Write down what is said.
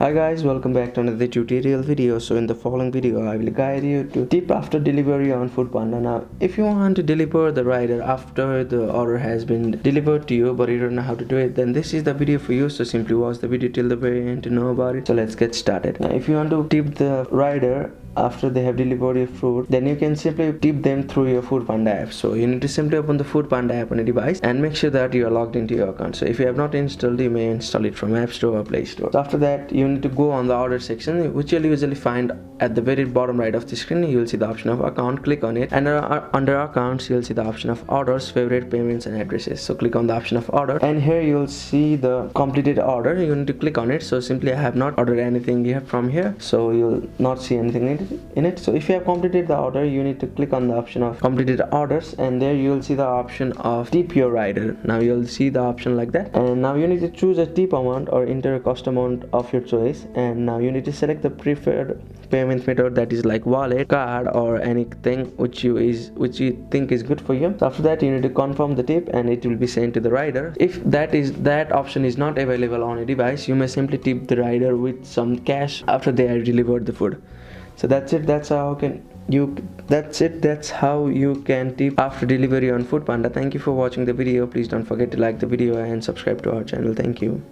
Hi guys, welcome back to another tutorial video. So in the following video I will guide you to tip after delivery on Panda. Now if you want to deliver the rider after the order has been delivered to you but you don't know how to do it, then this is the video for you. So simply watch the video till the very end to know about it. So let's get started. Now if you want to tip the rider after they have delivered your food, then you can simply tip them through your Panda app. So you need to simply open the Panda app on your device and make sure that you are logged into your account. So if you have not installed, you may install it from App Store or Play Store. So after that, you need to go on the order section, which you'll usually find at the very bottom right of the screen. You'll see the option of account. Click on it, and under accounts you'll see the option of orders, favorite, payments and addresses. So click on the option of order, and here you'll see the completed order. You need to click on it. So simply I have not ordered anything here from here, so you'll not see anything in it. So if you have completed the order, you need to click on the option of completed orders, and there you'll see the option of tip your rider. Now you'll see the option like that, and now you need to choose a tip amount or enter a cost amount of your choice. And now you need to select the preferred payment method, that is like wallet, card or anything which you think is good for you. So after that, you need to confirm the tip and it will be sent to the rider. If that option is not available on a device, you may simply tip the rider with some cash after they have delivered the food. So that's it. That's how you can tip after delivery on Panda. Thank you for watching the video. Please don't forget to like the video and subscribe to our channel. Thank you.